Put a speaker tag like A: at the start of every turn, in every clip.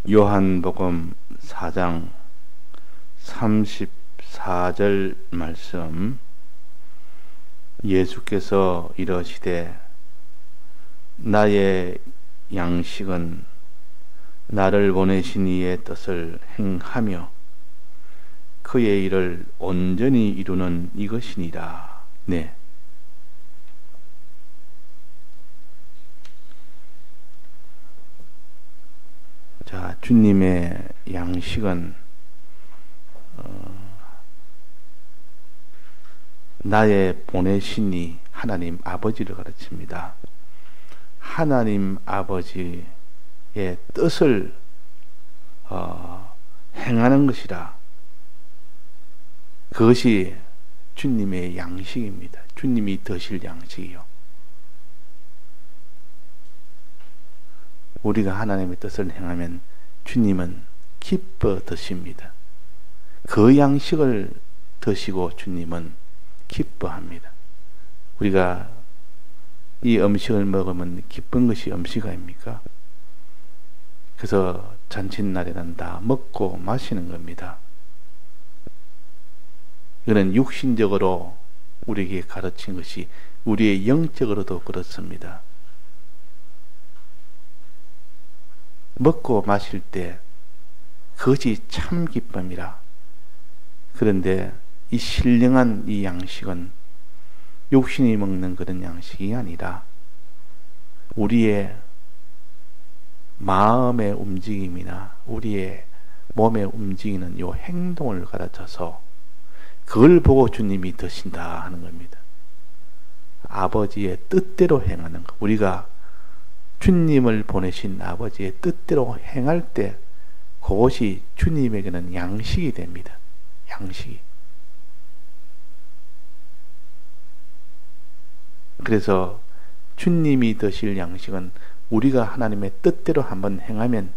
A: 요한복음 4장 34절 말씀. 예수께서 이러시되 나의 양식은 나를 보내신 이의 뜻을 행하며 그의 일을 온전히 이루는 이것이니라. 네. 자, 주님의 양식은 나의 보내신 이 하나님 아버지를 가르칩니다. 하나님 아버지의 뜻을 행하는 것이라. 그것이 주님의 양식입니다. 주님이 드실 양식이요. 우리가 하나님의 뜻을 행하면 주님은 기뻐 드십니다. 그 양식을 드시고 주님은 기뻐합니다. 우리가 이 음식을 먹으면 기쁜 것이 음식 아닙니까? 그래서 잔칫날에는 다 먹고 마시는 겁니다. 이거는 육신적으로 우리에게 가르친 것이 우리의 영적으로도 그렇습니다. 먹고 마실 때 그것이 참 기쁨이라. 그런데 이 신령한 이 양식은 육신이 먹는 그런 양식이 아니라 우리의 마음의 움직임이나 우리의 몸에 움직이는 이 행동을 가르쳐서 그걸 보고 주님이 드신다 하는 겁니다. 아버지의 뜻대로 행하는 것. 우리가 주님을 보내신 아버지의 뜻대로 행할 때 그것이 주님에게는 양식이 됩니다. 양식이. 그래서 주님이 드실 양식은 우리가 하나님의 뜻대로 한번 행하면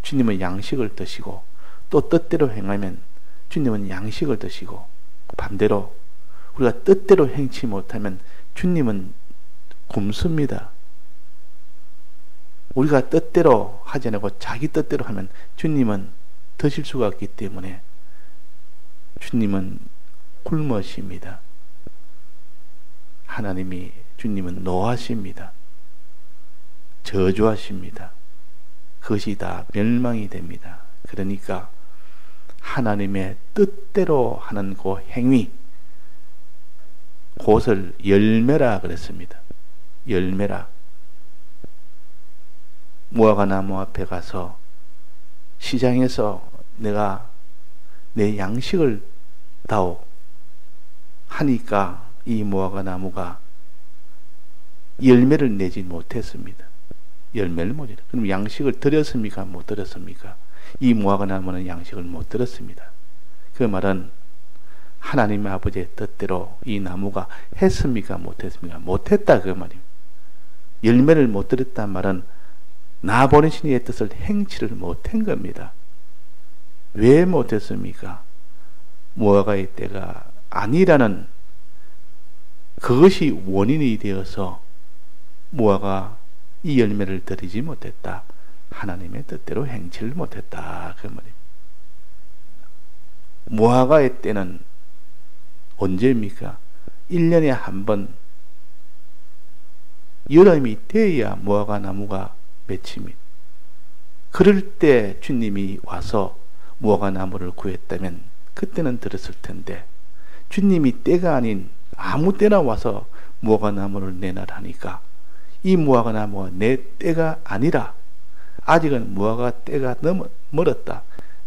A: 주님은 양식을 드시고, 또 뜻대로 행하면 주님은 양식을 드시고, 반대로 우리가 뜻대로 행치 못하면 주님은 굶습니다. 우리가 뜻대로 하지 않고 자기 뜻대로 하면 주님은 드실 수가 없기 때문에 주님은 굶으십니다. 하나님이 주님은 노하십니다. 저주하십니다. 그것이 다 멸망이 됩니다. 그러니까 하나님의 뜻대로 하는 그 행위, 그것을 열매라 그랬습니다. 열매라. 무화과 나무 앞에 가서 시장에서 내가 내 양식을 다오 하니까 이 무화과 나무가 열매를 내지 못했습니다. 열매를 못 내요. 그럼 양식을 드렸습니까? 못 드렸습니까? 이 무화과 나무는 양식을 못 드렸습니다. 그 말은 하나님 아버지의 뜻대로 이 나무가 했습니까? 못했습니까? 못했다 그 말입니다. 열매를 못 드렸단 말은 나 보내신 이의 뜻을 행치를 못한 겁니다. 왜 못했습니까? 무화과의 때가 아니라는 그것이 원인이 되어서 무화과 이 열매를 드리지 못했다. 하나님의 뜻대로 행치를 못했다 그 말입니다. 무화과의 때는 언제입니까? 1년에 한 번 여름이 돼야 무화과 나무가 맺힙니다. 그럴 때 주님이 와서 무화과 나무를 구했다면 그때는 들었을 텐데, 주님이 때가 아닌 아무 때나 와서 무화과 나무를 내놔라니까 이 무화과 나무가 내 때가 아니라 아직은 무화과 때가 너무 멀었다.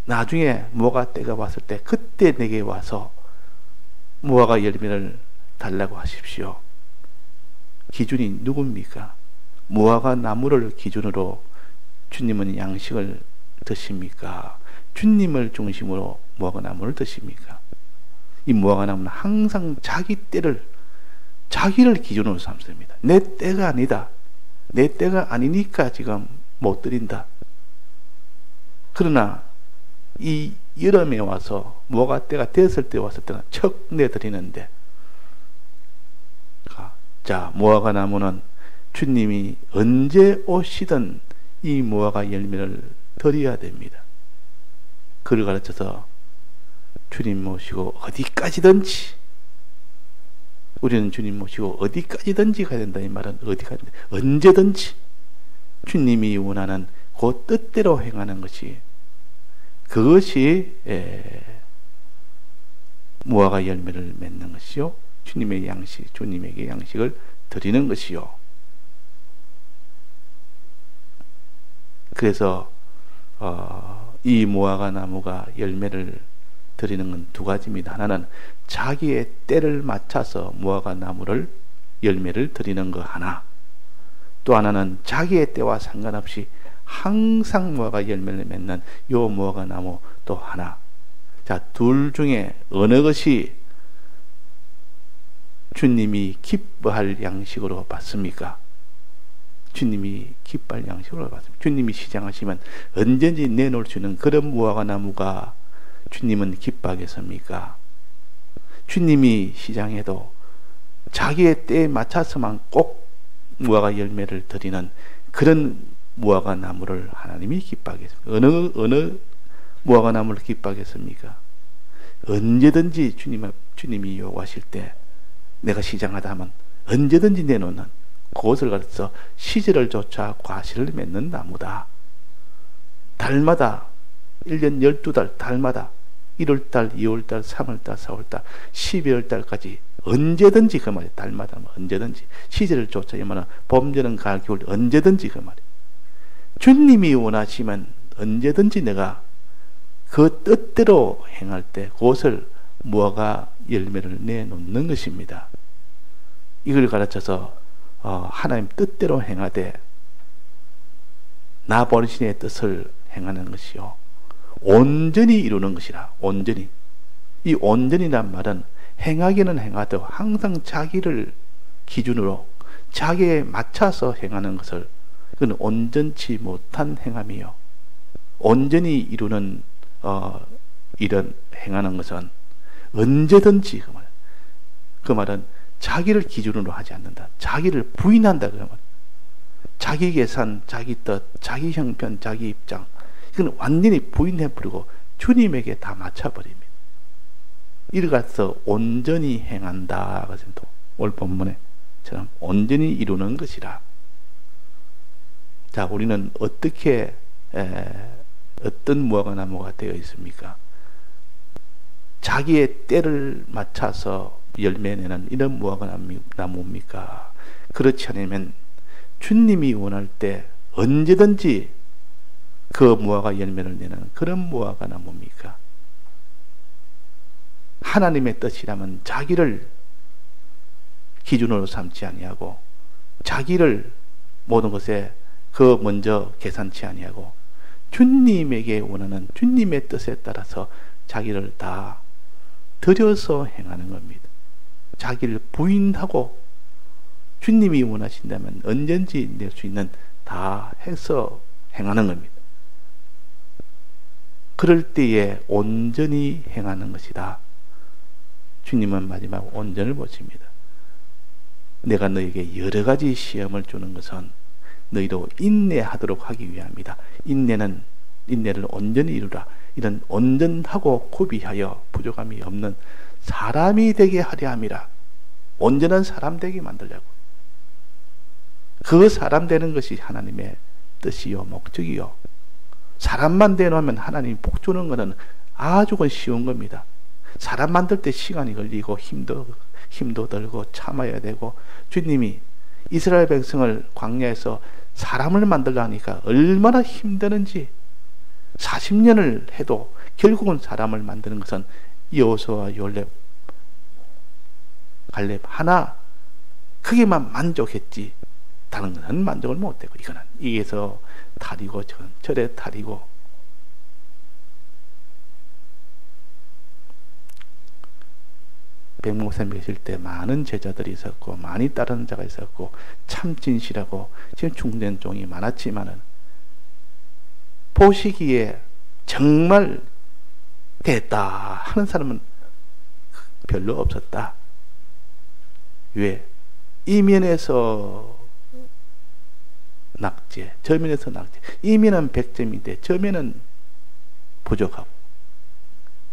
A: 나중에 무화과 때가 왔을 때 그때 내게 와서 무화과 열매를 달라고 하십시오. 기준이 누굽니까? 무화과 나무를 기준으로 주님은 양식을 드십니까? 주님을 중심으로 무화과 나무를 드십니까? 이 무화과 나무는 항상 자기 때를, 자기를 기준으로 삼습니다. 내 때가 아니다. 내 때가 아니니까 지금 못 드린다. 그러나 이 여름에 와서 무화과 때가 됐을 때 왔을 때는 척 내드리는데, 자, 무화과 나무는 주님이 언제 오시든 이 무화과 열매를 드려야 됩니다. 그를 가르쳐서 주님 모시고 어디까지든지, 우리는 주님 모시고 어디까지든지 가야 된다. 이 말은 어디 가야 된다. 언제든지 주님이 원하는 그 뜻대로 행하는 것이, 그것이 무화과 열매를 맺는 것이요, 주님의 양식, 주님에게 양식을 드리는 것이요. 그래서 이 무화과 나무가 열매를 드리는 건 두 가지입니다. 하나는 자기의 때를 맞춰서 무화과 나무를 열매를 드리는 거 하나, 또 하나는 자기의 때와 상관없이 항상 무화과 열매를 맺는 요 무화과 나무 또 하나. 자, 둘 중에 어느 것이 주님이 기뻐할 양식으로 받습니까? 주님이 기뻐할 양식으로 받습니다. 주님이 시장하시면 언제든지 내놓을 수 있는 그런 무화과 나무가 주님은 기뻐하겠습니까? 주님이 시장해도 자기의 때에 맞춰서만 꼭 무화과 열매를 드리는 그런 무화과 나무를 하나님이 기뻐하겠습니까? 어느 무화과 나무를 기뻐하겠습니까? 언제든지 주님이 요구하실 때 내가 시장하다 하면 언제든지 내놓는, 그것을 가르쳐 시절을 쫓아 과실을 맺는 나무다. 달마다 1년 12달 달마다 1월달, 2월달, 3월달, 4월달, 12월달까지 언제든지 그 말이에요. 달마다 언제든지 시절을 쫓아, 이면은 봄, 여름, 가을, 겨울 언제든지 그 말이에요. 주님이 원하시면 언제든지 내가 그 뜻대로 행할 때 그것을 무화과 열매를 내놓는 것입니다. 이걸 가르쳐서 하나님 뜻대로 행하되 나 버리신의 뜻을 행하는 것이요, 온전히 이루는 것이라. 온전히. 이 온전이란 말은 행하기는 행하되 항상 자기를 기준으로 자기에 맞춰서 행하는 것을, 그건 온전치 못한 행함이요. 온전히 이루는 이런 행하는 것은 언제든지, 그 말은 자기를 기준으로 하지 않는다. 자기를 부인한다. 그 말. 자기 계산, 자기 뜻, 자기 형편, 자기 입장, 이건 완전히 부인해버리고 주님에게 다 맞춰버립니다. 이르가서 온전히 행한다. 그것도 오늘 본문에처럼 온전히 이루는 것이라. 자, 우리는 어떻게 어떤 무화과 나무가 되어 있습니까? 자기의 때를 맞춰서 열매내는 이런 무화과 나무입니까? 그렇지 않으면 주님이 원할 때 언제든지 그 무화과 열매를 내는 그런 무화과 나무입니까? 하나님의 뜻이라면 자기를 기준으로 삼지 아니하고 자기를 모든 것에 그 먼저 계산치 아니하고 주님에게 원하는 주님의 뜻에 따라서 자기를 다 들여서 행하는 겁니다. 자기를 부인하고 주님이 원하신다면 언제든지 낼 수 있는 다 해서 행하는 겁니다. 그럴 때에 온전히 행하는 것이다. 주님은 마지막 온전을 보십니다. 내가 너에게 여러 가지 시험을 주는 것은 너희도 인내하도록 하기 위함이다. 인내를 온전히 이루라. 이런 온전하고 구비하여 부족함이 없는 사람이 되게 하려 함이라. 온전한 사람 되게 만들려고. 그 사람 되는 것이 하나님의 뜻이요 목적이요. 사람만 되놓으면 하나님이 복 주는 것은 아주 쉬운 겁니다. 사람 만들 때 시간이 걸리고 힘도 들고 참아야 되고, 주님이 이스라엘 백성을 광야에서 사람을 만들려 하니까 얼마나 힘드는지 40년을 해도 결국은 사람을 만드는 것은 여호수아와 갈렙 하나 그게만 만족했지 다른 것은 만족을 못했고, 이거는 이게서 탈이고 저래 탈이고. 백목사님 계실 때 많은 제자들이 있었고 많이 따르는 자가 있었고 참 진실하고 지금 중된 종이 많았지만은 보시기에 정말 됐다 하는 사람은 별로 없었다. 왜? 이면에서 낙제, 저 면에서 낙제. 이 면은 100점인데 저 면은 부족하고.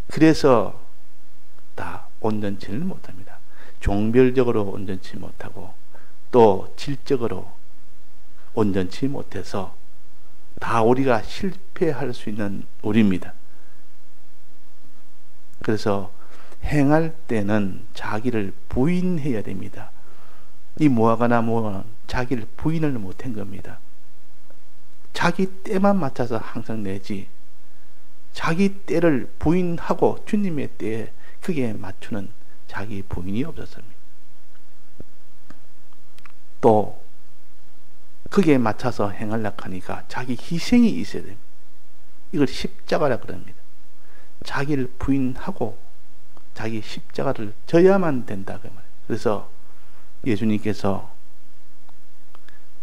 A: 그래서 다 온전치를 못합니다. 종별적으로 온전치 못하고 또 질적으로 온전치 못해서 다 우리가 실패할 수 있는 우리입니다. 그래서 행할 때는 자기를 부인해야 됩니다. 이 무화과나무는 자기를 부인을 못한 겁니다. 자기 때만 맞춰서 항상 내지 자기 때를 부인하고 주님의 때에 그게 맞추는 자기 부인이 없었습니다. 또 그게 맞춰서 행하려고 하니까 자기 희생이 있어야 됩니다. 이걸 십자가라 그럽니다. 자기를 부인하고 자기 십자가를 져야만 된다 그 말이에요. 그래서 예수님께서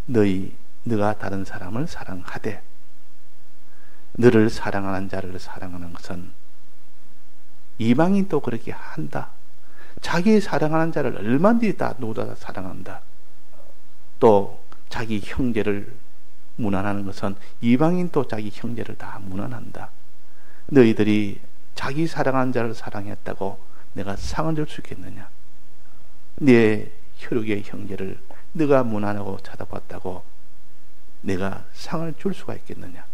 A: 너가 다른 사람을 사랑하되 너를 사랑하는 자를 사랑하는 것은 이방인도 그렇게 한다. 자기 사랑하는 자를 얼마든지 다 누구나 다 사랑한다. 또 자기 형제를 무난하는 것은 이방인도 자기 형제를 다 무난한다. 너희들이 자기 사랑하는 자를 사랑했다고 내가 상을 줄 수 있겠느냐? 내 혈육의 형제를 네가 무난하고 찾아봤다고 내가 상을 줄 수가 있겠느냐?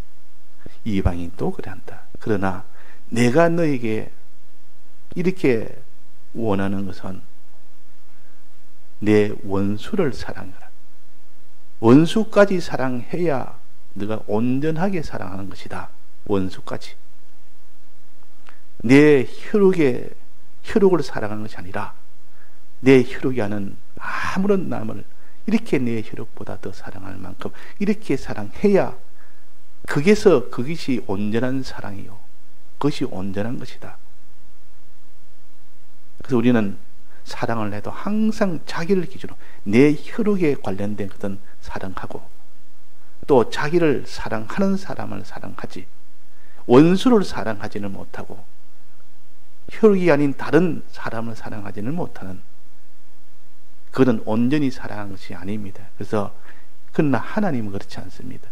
A: 이방인도 그래 한다. 그러나 내가 너에게 이렇게 원하는 것은 내 원수를 사랑하라. 원수까지 사랑해야 네가 온전하게 사랑하는 것이다. 원수까지. 내 혈육을 사랑하는 것이 아니라 내 혈육이 아는 아무런 남을 이렇게 내 혈육보다 더 사랑할 만큼 이렇게 사랑해야 그것이 온전한 사랑이요. 그것이 온전한 것이다. 그래서 우리는 사랑을 해도 항상 자기를 기준으로 내 혈육에 관련된 것은 사랑하고 또 자기를 사랑하는 사람을 사랑하지 원수를 사랑하지는 못하고 혈육이 아닌 다른 사람을 사랑하지는 못하는 그는 온전히 사랑하는 것이 아닙니다. 그래서 그러나 하나님은 그렇지 않습니다.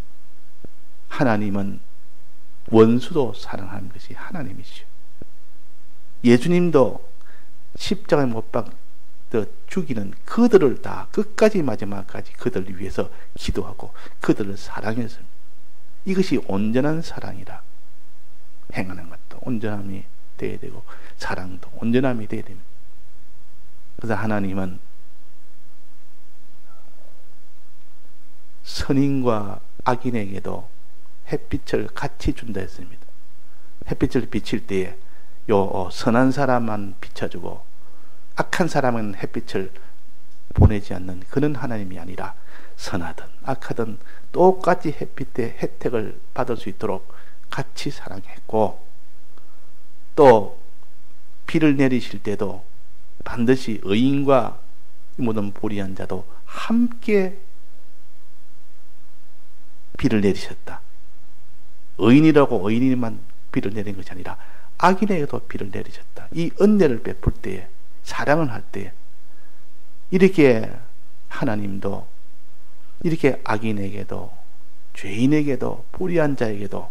A: 하나님은 원수도 사랑하는 것이 하나님이시죠. 예수님도 십자가에 못 박혀 죽이는 그들을 다 끝까지 마지막까지 그들을 위해서 기도하고 그들을 사랑했습니다. 이것이 온전한 사랑이라. 행하는 것도 온전함이 되어야 되고 사랑도 온전함이 되어야 됩니다. 그래서 하나님은 선인과 악인에게도 햇빛을 같이 준다 했습니다. 햇빛을 비칠 때에 선한 사람만 비춰주고 악한 사람은 햇빛을 보내지 않는 그런 하나님이 아니라 선하든 악하든 똑같이 햇빛의 혜택을 받을 수 있도록 같이 사랑했고 또 비를 내리실 때도 반드시 의인과 모든 불의한 자도 함께 비를 내리셨다. 의인이라고 의인만 비를 내린 것이 아니라 악인에게도 비를 내리셨다. 이 은혜를 베풀 때에 사랑을 할 때에 이렇게 하나님도 이렇게 악인에게도 죄인에게도 불의한 자에게도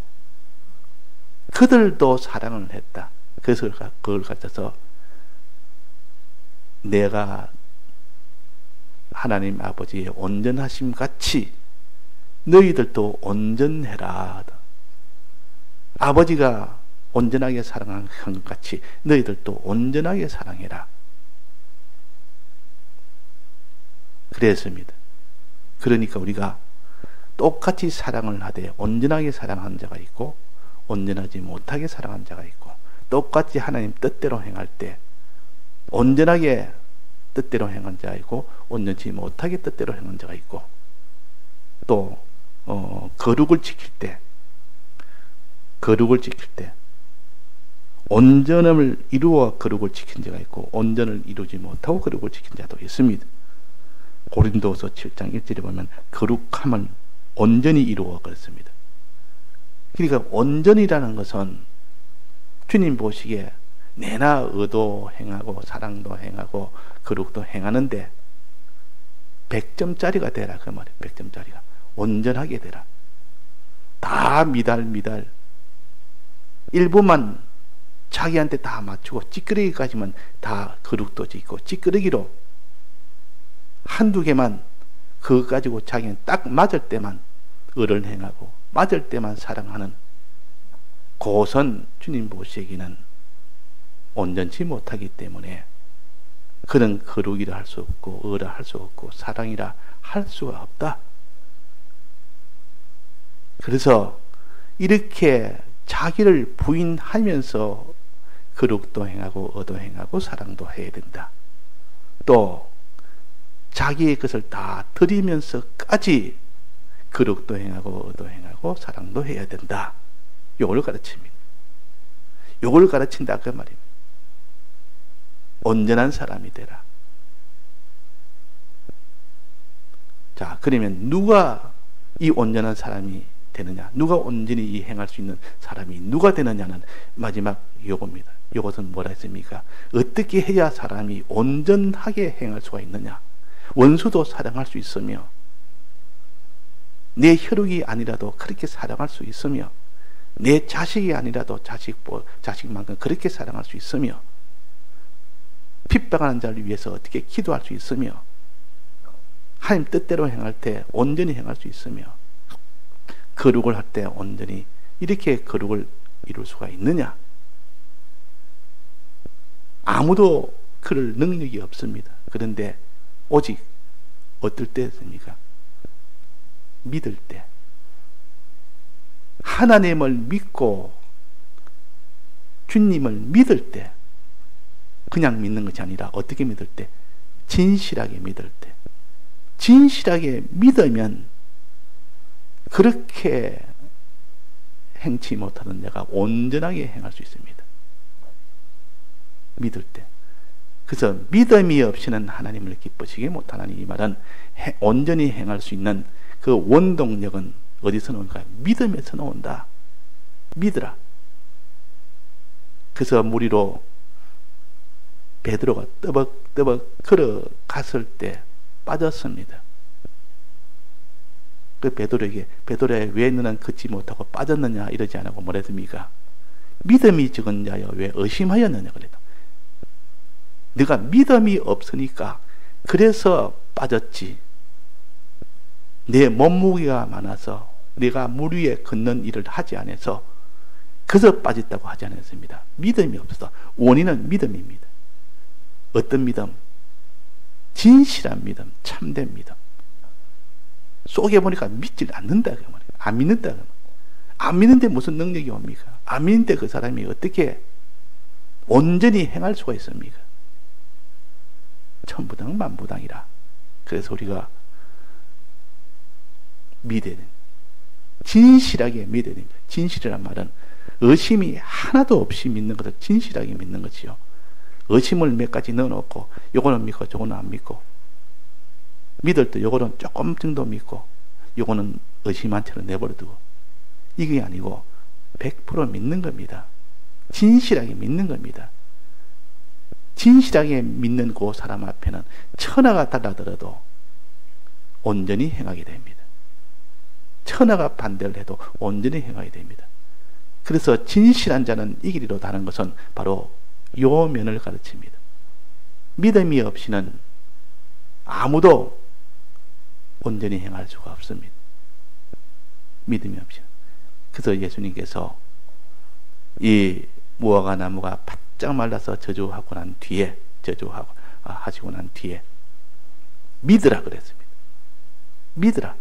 A: 그들도 사랑을 했다. 그래서 그걸 가져서 내가 하나님 아버지의 온전하심 같이 너희들도 온전해라. 아버지가 온전하게 사랑한 것 같이 너희들도 온전하게 사랑해라. 그랬습니다. 그러니까 우리가 똑같이 사랑을 하되 온전하게 사랑하는 자가 있고 온전하지 못하게 사랑하는 자가 있고 똑같이 하나님 뜻대로 행할 때 온전하게 뜻대로 행한 자가 있고 온전치 못하게 뜻대로 행한 자가 있고 또 거룩을 지킬 때 온전함을 이루어 거룩을 지킨 자가 있고 온전을 이루지 못하고 거룩을 지킨 자도 있습니다. 고린도서 7장 1절에 보면 거룩함을 온전히 이루어 그랬습니다. 그러니까 온전이라는 것은 주님 보시기에 내나 의도 행하고 사랑도 행하고 거룩도 행하는데 100점짜리가 되라 그 말이에요. 100점짜리가 온전하게 되라. 다 미달 일부만 자기한테 다 맞추고 찌끄러기까지만 다 거룩도 짓고 찌끄러기로 한두 개만 그거 가지고 자기는 딱 맞을 때만 의를 행하고 맞을 때만 사랑하는 그것은 주님 보시기에는 온전치 못하기 때문에 그는 거룩이라 할 수 없고 의라 할 수 없고 사랑이라 할 수가 없다. 그래서 이렇게 자기를 부인하면서 거룩도 행하고 의도 행하고 사랑도 해야 된다. 또 자기의 것을 다 드리면서까지 거룩도 행하고 의도 행하고 사랑도 해야 된다. 요걸 가르칩니다. 요걸 가르친다 그 말입니다. 온전한 사람이 되라. 자, 그러면 누가 이 온전한 사람이 되느냐? 누가 온전히 이 행할 수 있는 사람이 누가 되느냐는 마지막 요겁니다. 요것은 뭐라 했습니까? 어떻게 해야 사람이 온전하게 행할 수가 있느냐? 원수도 사랑할 수 있으며 내 혈육이 아니라도 그렇게 사랑할 수 있으며 내 자식이 아니라도 자식만큼 그렇게 사랑할 수 있으며 핍박하는 자를 위해서 어떻게 기도할 수 있으며 하나님 뜻대로 행할 때 온전히 행할 수 있으며 거룩을 할 때 온전히 이렇게 거룩을 이룰 수가 있느냐? 아무도 그럴 능력이 없습니다. 그런데 오직 어떨 때입니까? 믿을 때 하나님을 믿고 주님을 믿을 때 그냥 믿는 것이 아니라 어떻게 믿을 때? 진실하게 믿을 때. 진실하게 믿으면 그렇게 행치 못하는 자가 온전하게 행할 수 있습니다. 믿을 때. 그래서 믿음이 없이는 하나님을 기쁘시게 못하나니 이 말은 온전히 행할 수 있는 그 원동력은 어디서 나온가? 믿음에서 나온다. 믿으라. 그래서 무리로 베드로가 떠벅떠벅 걸어갔을 때 빠졌습니다. 그 베드로에게 왜 너는 걷지 못하고 빠졌느냐 이러지 않고 뭐라 했습니까? 믿음이 적은 자여 왜 의심하였느냐 그랬다. 네가 믿음이 없으니까 그래서 빠졌지. 내 몸무게가 많아서 내가 물 위에 걷는 일을 하지 않아서 그래서 빠졌다고 하지 않았습니다. 믿음이 없어서. 원인은 믿음입니다. 어떤 믿음? 진실한 믿음, 참된 믿음. 속에 보니까 믿질 않는다 그 말이에요. 안 믿는다 그 말이에요. 안 믿는데 무슨 능력이 옵니까? 안 믿는데 그 사람이 어떻게 온전히 행할 수가 있습니까? 천부당 만부당이라. 그래서 우리가 믿어야 됩니다. 진실하게 믿어야 됩니다. 진실이란 말은 의심이 하나도 없이 믿는 것을 진실하게 믿는 것이요. 의심을 몇 가지 넣어놓고 요거는 믿고 저거는 안 믿고 믿을 때 요거는 조금 정도 믿고 요거는 의심한 채로 내버려두고 이게 아니고 100% 믿는 겁니다. 진실하게 믿는 겁니다. 진실하게 믿는 그 사람 앞에는 천하가 달라들어도 온전히 행하게 됩니다. 천하가 반대를 해도 온전히 행하게 됩니다. 그래서 진실한 자는 이기리로다 하는 것은 바로 요 면을 가르칩니다. 믿음이 없이는 아무도 온전히 행할 수가 없습니다. 믿음이 없이는. 그래서 예수님께서 이 무화과 나무가 바짝 말라서 저주하고 난 뒤에 하시고 난 뒤에 믿으라 그랬습니다. 믿으라.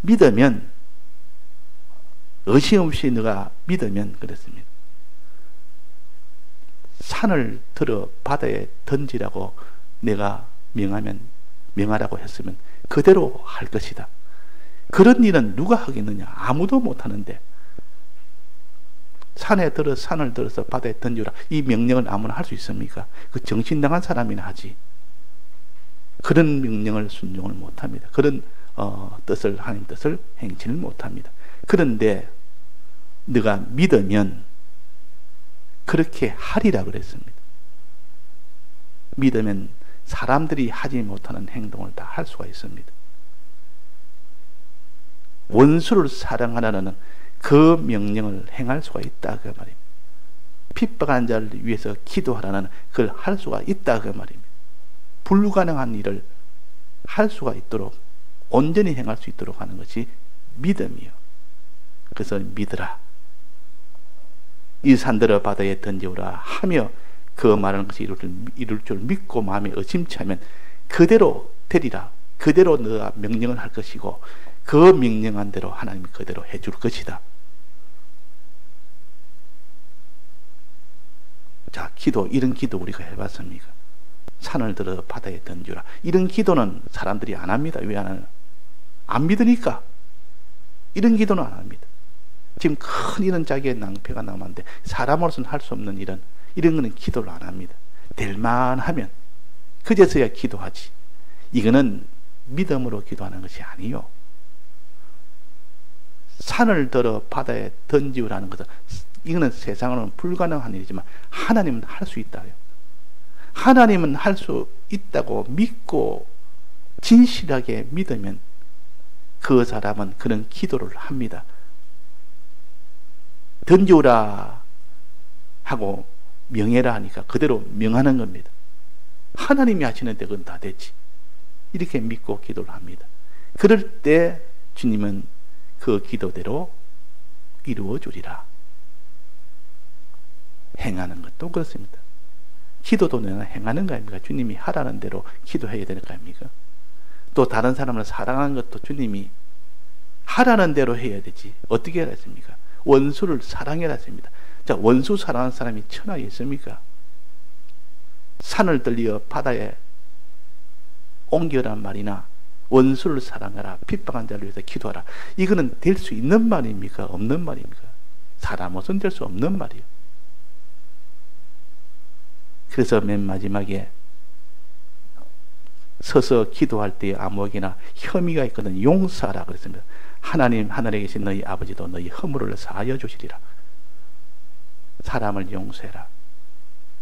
A: 믿으면 의심 없이 너가 믿으면 그랬습니다. 산을 들어 바다에 던지라고 내가 명하라고 했으면 그대로 할 것이다. 그런 일은 누가 하겠느냐? 아무도 못하는데 산을 들어서 바다에 던지라 이 명령을 아무나 할 수 있습니까? 그 정신 나간 사람이나 하지. 그런 명령을 순종을 못합니다. 그런 하나님 뜻을 행치를 못합니다. 그런데 네가 믿으면 그렇게 하리라 그랬습니다. 믿으면 사람들이 하지 못하는 행동을 다 할 수가 있습니다. 원수를 사랑하라는 그 명령을 행할 수가 있다 그 말입니다. 핍박한 자를 위해서 기도하라는 그걸 할 수가 있다 그 말입니다. 불가능한 일을 할 수가 있도록 온전히 행할 수 있도록 하는 것이 믿음이요. 그래서 믿으라. 이 산들을 바다에 던지오라 하며 그 말하는 것이 이룰 줄 믿고 마음에 의심치 않으면 그대로 되리라. 그대로 너가 명령을 할 것이고 그 명령한 대로 하나님이 그대로 해줄 것이다. 자, 기도, 이런 기도 우리가 해봤습니까? 산을 들어 바다에 던지라. 이런 기도는 사람들이 안 합니다. 왜 안 하나? 안 믿으니까. 이런 기도는 안 합니다. 지금 큰 이런 자기의 낭패가 남았는데 사람으로서는 할 수 없는 이런 거는 기도를 안 합니다. 될만 하면 그제서야 기도하지. 이거는 믿음으로 기도하는 것이 아니요. 산을 들어 바다에 던지우라는 것은 이거는 세상으로는 불가능한 일이지만 하나님은 할 수 있다요. 하나님은 할 수 있다고 믿고 진실하게 믿으면 그 사람은 그런 기도를 합니다. 던지우라 하고 명해라 하니까 그대로 명하는 겁니다. 하나님이 하시는데 그건 다 되지. 이렇게 믿고 기도를 합니다. 그럴 때 주님은 그 기도대로 이루어 주리라. 행하는 것도 그렇습니다. 기도도 내가 행하는 거 아닙니까? 주님이 하라는 대로 기도해야 되는 거 아닙니까? 또 다른 사람을 사랑하는 것도 주님이 하라는 대로 해야 되지. 어떻게 해야 했습니까? 원수를 사랑해라 했습니다. 자, 원수 사랑하는 사람이 천하에 있습니까? 산을 들리어 바다에 옮겨란 말이나 원수를 사랑하라, 핍박한 자를 위해서 기도하라. 이거는 될 수 있는 말입니까? 없는 말입니까? 사람으로서는 될 수 없는 말이에요. 그래서 맨 마지막에 서서 기도할 때에 아무에게나 혐의가 있거든 용서하라 그랬습니다. 하나님 하늘에 계신 너희 아버지도 너희 허물을 사하여 주시리라. 사람을 용서해라.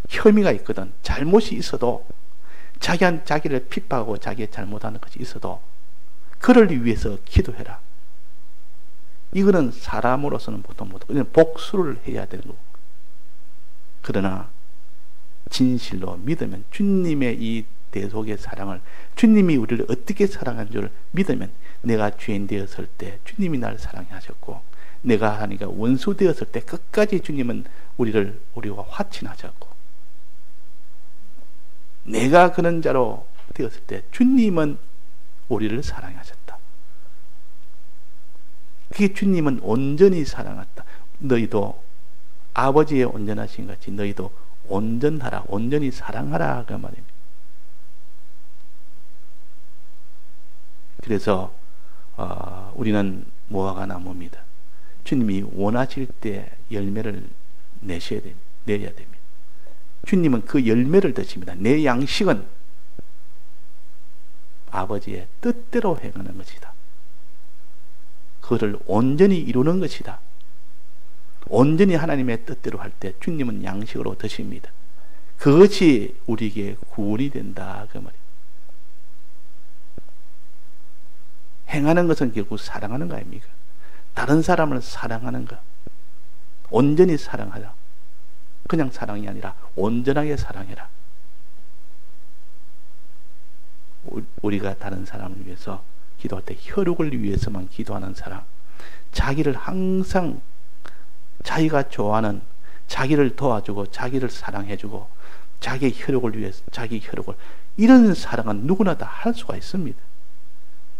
A: 혐의가 있거든 잘못이 있어도 자기를 핍박하고 자기의 잘못하는 것이 있어도 그를 위해서 기도해라. 이거는 사람으로서는 보통 못하고 복수를 해야 되는 거고, 그러나 진실로 믿으면 주님의 이 대속의 사랑을, 주님이 우리를 어떻게 사랑한 줄 믿으면, 내가 죄인 되었을 때 주님이 나를 사랑하셨고, 내가 하니까 원수 되었을 때 끝까지 주님은 우리와 화친하셨고, 내가 그런 자로 되었을 때 주님은 우리를 사랑하셨다. 그게 주님은 온전히 사랑했다. 너희도 아버지의 온전하신 같이 너희도 온전하라, 온전히 사랑하라 그 말입니다. 그래서 우리는 무화과 나무입니다. 주님이 원하실 때 열매를 내야 됩니다. 주님은 그 열매를 드십니다. 내 양식은 아버지의 뜻대로 행하는 것이다. 그를 온전히 이루는 것이다. 온전히 하나님의 뜻대로 할 때 주님은 양식으로 드십니다. 그것이 우리에게 구원이 된다 그 말이에요. 행하는 것은 결국 사랑하는 거 아닙니까? 다른 사람을 사랑하는 거, 온전히 사랑하라. 그냥 사랑이 아니라 온전하게 사랑해라. 우리가 다른 사람을 위해서 기도할 때 혈육을 위해서만 기도하는 사람, 자기를 항상 자기가 좋아하는, 자기를 도와주고 자기를 사랑해주고 자기의 혈육을 위해서 자기 혈육을, 이런 사랑은 누구나 다 할 수가 있습니다.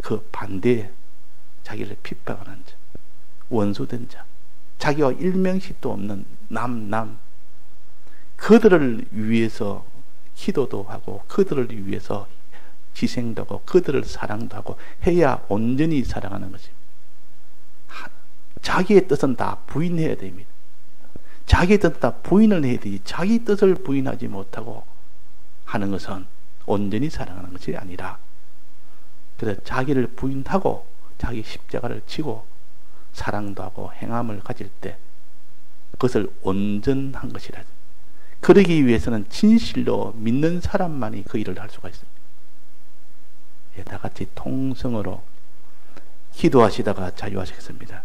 A: 그 반대에 자기를 핍박하는 자, 원수된 자, 자기와 일명식도 없는 남 그들을 위해서 기도도 하고 그들을 위해서 희생도 하고 그들을 사랑도 하고 해야 온전히 사랑하는 것입니다. 자기의 뜻은 다 부인해야 됩니다. 자기의 뜻은 다 부인을 해야 되지, 자기 뜻을 부인하지 못하고 하는 것은 온전히 사랑하는 것이 아니라, 그래서 자기를 부인하고 자기 십자가를 지고 사랑도 하고 행함을 가질 때 그것을 온전한 것이라. 그러기 위해서는 진실로 믿는 사람만이 그 일을 할 수가 있습니다. 다 같이 통성으로 기도하시다가 자유하시겠습니다.